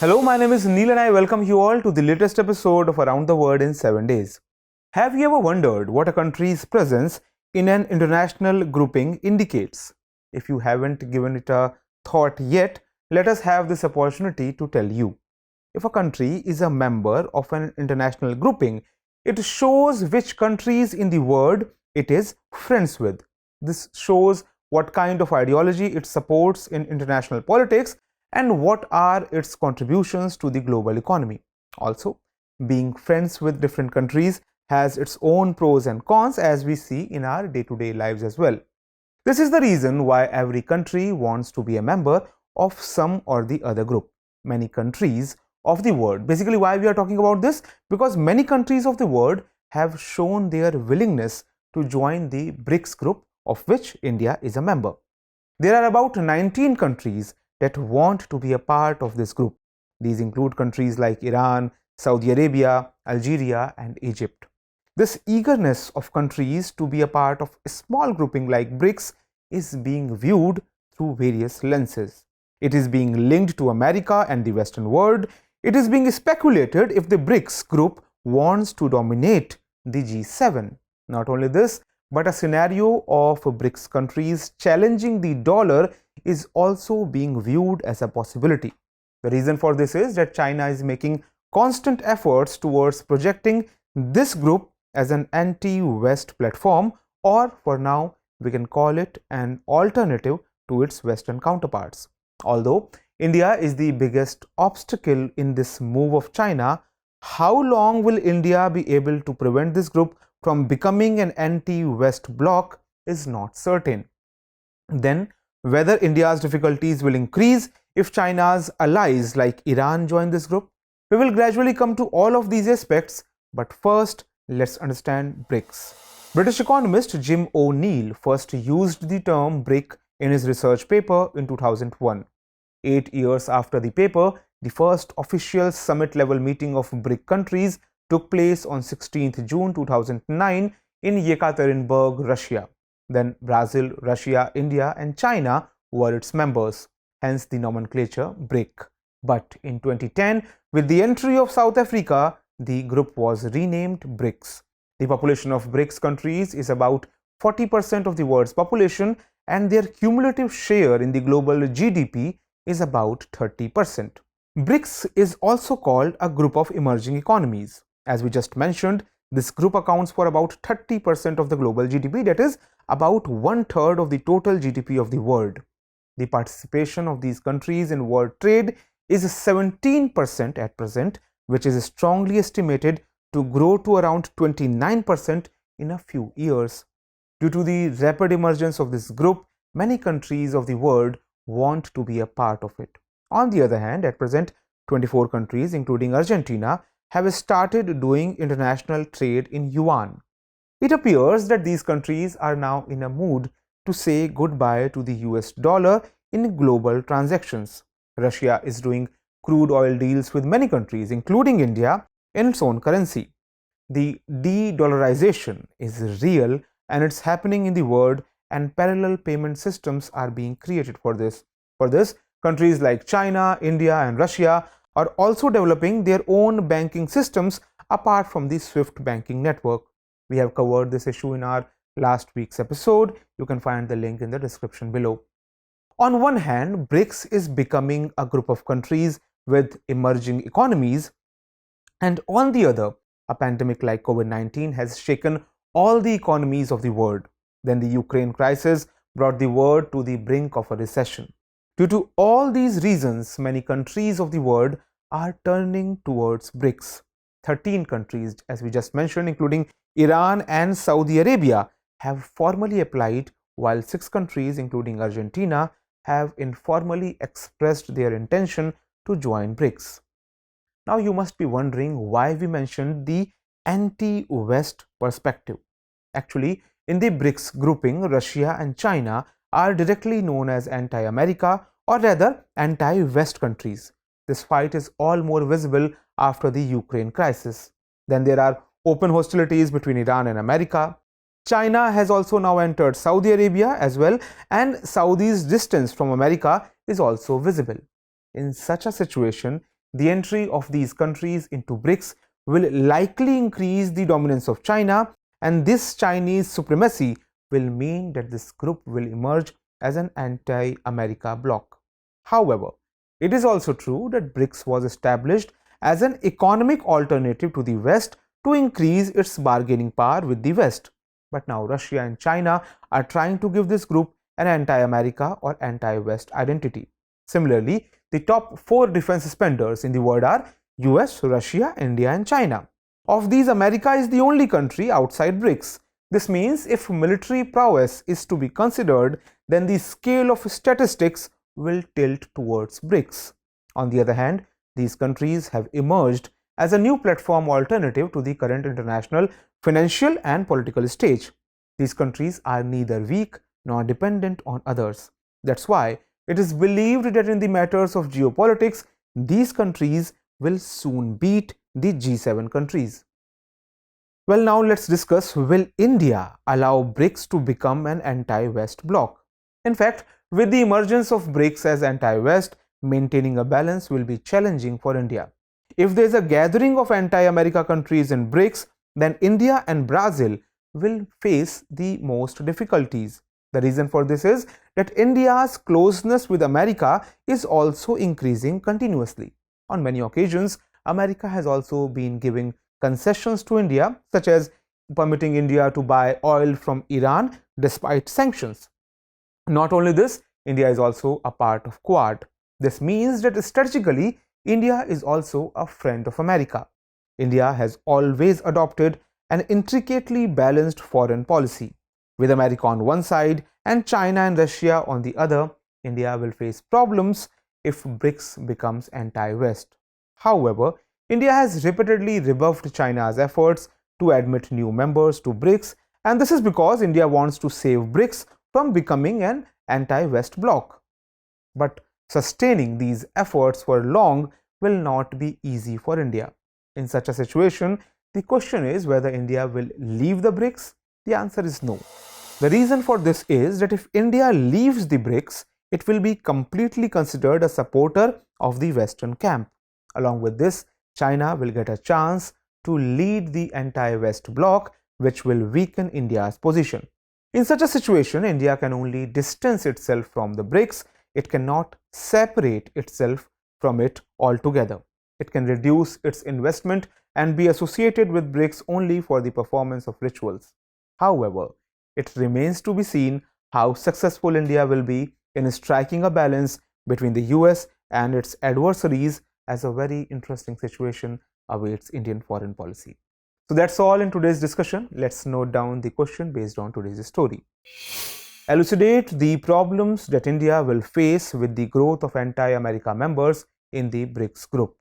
Hello, my name is Neel and I welcome you all to the latest episode of Around the World in 7 Days. Have you ever wondered what a country's presence in an international grouping indicates? If you haven't given it a thought yet, let us have this opportunity to tell you. If a country is a member of an international grouping, it shows which countries in the world it is friends with. This shows what kind of ideology it supports in international politics and what are its contributions to the global economy. Also, being friends with different countries has its own pros and cons, as we see in our day-to-day lives as well. This is the reason why every country wants to be a member of some or the other group. Many countries of the world, basically why we are talking about this, because many countries of the world have shown their willingness to join the BRICS group, of which India is a member. There are about 19 countries that want to be a part of this group. These include countries like Iran, Saudi Arabia, Algeria, and Egypt. This eagerness of countries to be a part of a small grouping like BRICS is being viewed through various lenses. It is being linked to America and the Western world. It is being speculated if the BRICS group wants to dominate the G7. Not only this, but a scenario of BRICS countries challenging the dollar is also being viewed as a possibility. The reason for this is that China is making constant efforts towards projecting this group as an anti-West platform, or for now we can call it an alternative to its Western counterparts. Although India is the biggest obstacle in this move of China, how long will India be able to prevent this group from becoming an anti-West bloc is not certain. Then, whether India's difficulties will increase if China's allies like Iran join this group. We will gradually come to all of these aspects, but first, let's understand BRICS. British economist Jim O'Neill first used the term BRIC in his research paper in 2001. 8 years after the paper, the first official summit-level meeting of BRIC countries took place on 16th June 2009 in Yekaterinburg, Russia. Then Brazil, Russia, India and China were its members, hence the nomenclature BRIC. But in 2010, with the entry of South Africa, the group was renamed BRICS. The population of BRICS countries is about 40% of the world's population, and their cumulative share in the global GDP is about 30%. BRICS is also called a group of emerging economies. As we just mentioned, this group accounts for about 30% of the global GDP, that is, about 1/3 of the total GDP of the world. The participation of these countries in world trade is 17% at present, which is strongly estimated to grow to around 29% in a few years. Due to the rapid emergence of this group, many countries of the world want to be a part of it. On the other hand, at present, 24 countries, including Argentina, have started doing international trade in yuan. It appears that these countries are now in a mood to say goodbye to the US dollar in global transactions. Russia is doing crude oil deals with many countries, including India, in its own currency. The de-dollarization is real and it's happening in the world, and parallel payment systems are being created for this. For this, countries like China, India and Russia are also developing their own banking systems apart from the SWIFT banking network. We have covered this issue in our last week's episode. You can find the link in the description below. On one hand, BRICS is becoming a group of countries with emerging economies, and on the other, a pandemic like COVID-19 has shaken all the economies of the world. Then the Ukraine crisis brought the world to the brink of a recession. Due to all these reasons, many countries of the world are turning towards BRICS. 13 countries, as we just mentioned, including Iran and Saudi Arabia, have formally applied, while 6 countries, including Argentina, have informally expressed their intention to join BRICS. Now you must be wondering why we mentioned the anti-West perspective. Actually, in the BRICS grouping, Russia and China are directly known as anti-America, or rather anti-West countries. This fight is all more visible after the Ukraine crisis. Then there are open hostilities between Iran and America. China has also now entered Saudi Arabia as well, and Saudi's distance from America is also visible. In such a situation, The entry of these countries into BRICS will likely increase the dominance of China, and this Chinese supremacy will mean that this group will emerge as an anti-America bloc. However, it is also true that BRICS was established as an economic alternative to the West to increase its bargaining power with the West. But now Russia and China are trying to give this group an anti-America or anti-West identity. Similarly, the top 4 defense spenders in the world are US, Russia, India and China. Of these, America is the only country outside BRICS. This means if military prowess is to be considered, then the scale of statistics will tilt towards BRICS. On the other hand, these countries have emerged as a new platform alternative to the current international financial and political stage. These countries are neither weak nor dependent on others. That's why it is believed that in the matters of geopolitics, these countries will soon beat the G7 countries. Well, now let's discuss, will India allow BRICS to become an anti-West bloc? In fact, with the emergence of BRICS as anti-West, maintaining a balance will be challenging for India. If there is a gathering of anti-America countries in BRICS, then India and Brazil will face the most difficulties. The reason for this is that India's closeness with America is also increasing continuously. On many occasions, America has also been giving concessions to India, such as permitting India to buy oil from Iran despite sanctions. Not only this, India is also a part of Quad. This means that strategically, India is also a friend of America. India has always adopted an intricately balanced foreign policy. With America on one side and China and Russia on the other, India will face problems if BRICS becomes anti-West. However, India has repeatedly rebuffed China's efforts to admit new members to BRICS, and this is because India wants to save BRICS from becoming an anti-West bloc. But sustaining these efforts for long will not be easy for India. In such a situation, the question is whether India will leave the BRICS. The answer is no. The reason for this is that if India leaves the BRICS, it will be completely considered a supporter of the Western camp. Along with this, China will get a chance to lead the anti-West bloc, which will weaken India's position. In such a situation, India can only distance itself from the BRICS. It cannot separate itself from it altogether. It can reduce its investment and be associated with BRICS only for the performance of rituals. However, it remains to be seen how successful India will be in striking a balance between the US and its adversaries, as a very interesting situation awaits Indian foreign policy. So that's all in today's discussion. Let's note down the question based on today's story. Elucidate the problems that India will face with the growth of anti-America members in the BRICS group.